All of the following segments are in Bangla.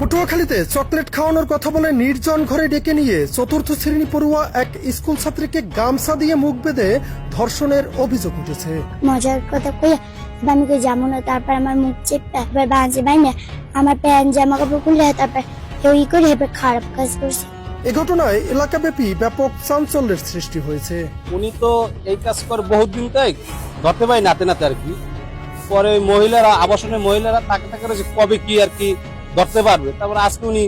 পটুয়াখালীতে চকলেট খাওয়ানোর কথা বলে নির্জন ঘরে ডেকে নিয়ে চতুর্থ শ্রেণী পড়ুয়া এক স্কুল ছাত্রীকে গামছা দিয়ে মুখ বেঁধে ধর্ষণের অভিযোগ উঠেছে। মজার কথা কইয়া আমি কই যাবো না, তারপর আমার মুখ চেপে বাঁচে বাইনা আমার প্যান্ট জামা কাপড় খুলে তারপর কেউ ই করে খারাপ কাজ করছে। এ ঘটনায় এলাকাব্যাপী ব্যাপক চাঞ্চল্যের সৃষ্টি হয়েছে। উনি তো এই কাজ করে বহুদিন তাই ধরতে পারি নাতে নাতে আর কি। পরে ওই মহিলারা, আবাসনের মহিলারা তাকে যে কবে কি আর কি ধরতে পারবে। তারপর আজকে উনি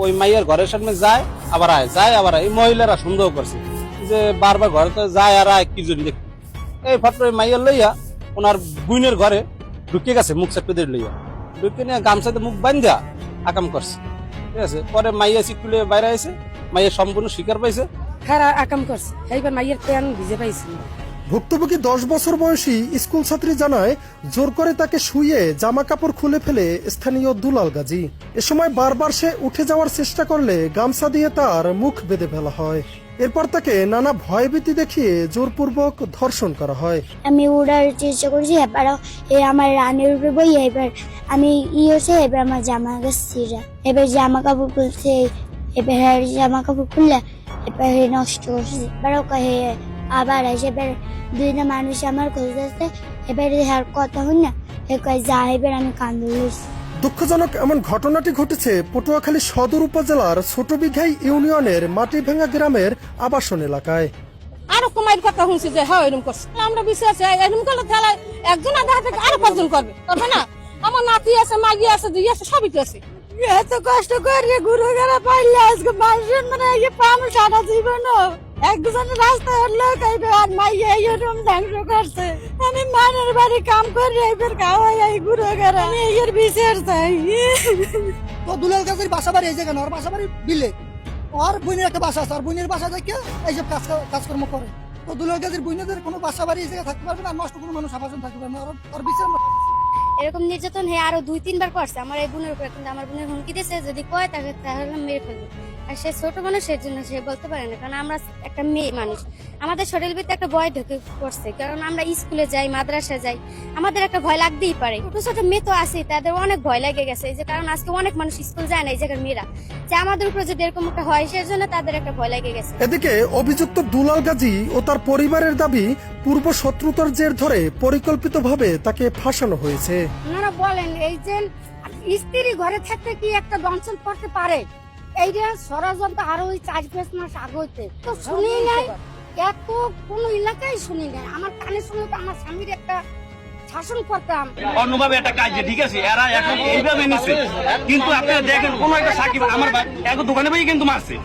ওই মাইয়ের ঘরের সামনে যায় আবার আয়, যায় আবার আয়। এই মহিলারা সন্দেহ করছে যে বারবার ঘরে তো যায় আর আয়, কি জন্য দেখি এই ফটো মাইয়ের লইয়া ওনার বুইনের ঘরে ঢুকে গেছে, মুখ চেপে দিয়ে লইয়া ঢুকে নিয়ে গামছাতে মুখ বান্ধা আকাম করছে, ঠিক আছে। পরে মাইয়া সিকুলে বাইরে আইছে, মাইয়া সম্পূর্ণ স্বীকার পাইছে খারা আকাম করছে, এইবার মাইয়ের প্যান ভিজে পাইছি। ভুক্তভোগী 10 বছর বয়সী স্কুল ছাত্রী জানায় জোর করে তাকে শুইয়ে জামা কাপড় খুলে ফেলে স্থানীয় দুলাল গাজী। এ সময় বারবার সে উঠে যাওয়ার চেষ্টা করলে গামছা দিয়ে তার মুখ বেঁধে ফেলা হয়। এরপর তাকে নানা ভয়ভীতি দেখিয়ে জোরপূর্বক ধর্ষণ করা হয়। আমি উড়ার চেষ্টা করছি, এবার আমার রানের উপরে বই, এবার আমি হচ্ছে এবার আমার জামা গেছে, এবার জামা কাপড় খুলছে, এবার জামা কাপড় খুললে এবার নষ্ট করছে। এবার আবার এবার দুইটা মানুষ আমার খুঁজতেছে, এবার আর কথা হই না যা, এবার আমি কান্দে গেছি। দুঃখজনক এমন ঘটনাটি ঘটেছে পটুয়াখালী সদর উপজেলার ছোটবিঘাই ইউনিয়নের মাটিভাঙ্গা গ্রামের আবাসন এলাকায়। আরো কমাইর কথা শুনছি যে হ্যাঁ এরকম করছে, আমরা বিশ্বাস এরকম করলে তাহলে একজন আধা থেকে আরো 5 জন করবে না। আমার নাতি আছে, মাগি আছে, দুই আছে, সবই তো আছে। এত কষ্ট করে গুরু গেরা পাইলে আজকে মানুষের মানে পাম সারা জীবন একজন রাস্তায় লোক আইবে আর মাইয়া এরকম ধ্বংস করছে। আমি মানের বাড়ি কাম করি, এবার খাওয়াই এই গুরু গেরা, আমি এর বিচার চাই। তো দুলাল গাজীর বাসা বাড়ি এই জায়গা না, ওর বাসা বাড়ি বিলে, ওর বোনের একটা বাসা আছে, আর বোনের বাসা থেকে এইসব কাজকর্ম করে। তো দুলাল গাজীর বোনদের কোনো বাসা বাড়ি এই জায়গায় থাকতে পারবে না, নষ্ট কোনো মানুষ আবাসন থাকতে পারবে না, ওর বিচার। এরকম নির্যাতন আরো 2-3 বার করছে আমার এই বোনের উপরে, কিন্তু আমার বোনের হুমকি দিয়েছে যদি কয় তাহলে মেরে ফেলবে। আর সে ছোট মানুষের জন্য সে বলতে পারে না, কারণ আমরা একটা মেয়ে মানুষ, আমাদের শরীরের ভিতরে একটা ভয় ঢুকে পড়ছে, কারণ আমরা স্কুলে যাই, মাদ্রাসায় যাই, আমাদের একটা ভয় লাগতেই পারে। ছোট ছোট মেয়ে তো আছে, তাদের অনেক ভয় লেগে গেছে, এই যে কারণ আজকে অনেক মানুষ স্কুল যায় না এই জায়গার মেয়েরা, যে আমাদের উপরে যদি এরকম একটা হয় সেজন্য তাদের একটা ভয় লেগে গেছে। এদিকে অভিযুক্ত দুলাল গাজী ও তার পরিবারের দাবি পূর্ব শত্রুতার জের ধরে পরিকল্পিতভাবে তাকে ফাঁসানো হয়েছে। ওনারা বলেন এই যে স্ত্রী ঘরে থাকতে কি একটা দংশন করতে পারে, এইটা ষড়যন্ত্র আরো ওই 4-5 মাস আগে হইতে তো শুনি নাই, এত কোন এলাকায় শুনি নাই। আমার কানে শুনে তো আমার স্বামীর একটা শাসন করতাম অন্যভাবে একটা কাজ, ঠিক আছে এরা এখন এইভাবে নিচ্ছে, কিন্তু আপনারা দেখেন কোন একটা সাকিব আমার এক দোকানে বই কিন্তু মারছে,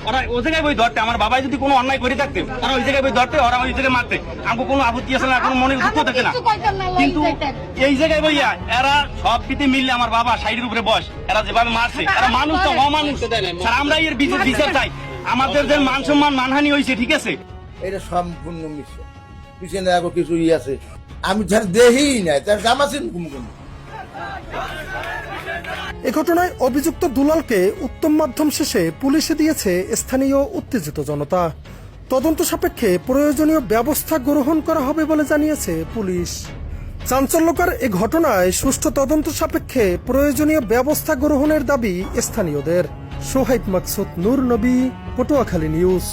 ওরা ওই জায়গায় বই ধরতে, আমার বাবাই যদি কোনো অন্যায় করে থাকতে ওরা ওই জায়গায় বই ধরতে, ওরা ওই জায়গায় মারতে, আমাকে কোনো আপত্তি আছে না, কোনো মনে দুঃখ থাকে না। কিন্তু এই জায়গায় বইয়া এরা সব পিতে মিললে আমার বাবা সাইডের উপরে বস, এরা যেভাবে মারছে, এরা মানুষ তো অমানুষ। আমরা এর বিচার চাই, আমাদের যে মান সম্মান মানহানি হয়েছে, ঠিক আছে এটা সম্পূর্ণ মিশে পিছনে আগে কিছু আছে, আমি যার দেহি নাই তার জামাছেন কুমকুম। এ ঘটনায় অভিযুক্ত দুলালকে উত্তম মাধ্যম শেষে পুলিশে দিয়েছে স্থানীয় উত্তেজিত জনতা। তদন্ত সাপেক্ষে প্রয়োজনীয় ব্যবস্থা গ্রহণ করা হবে বলে জানিয়েছে পুলিশ। চাঞ্চল্যকর এ ঘটনায় সুষ্ঠু তদন্ত সাপেক্ষে প্রয়োজনীয় ব্যবস্থা গ্রহণের দাবি স্থানীয়দের। সোহাইব মাকসুদ, নূর নবী, পটুয়াখালী নিউজ।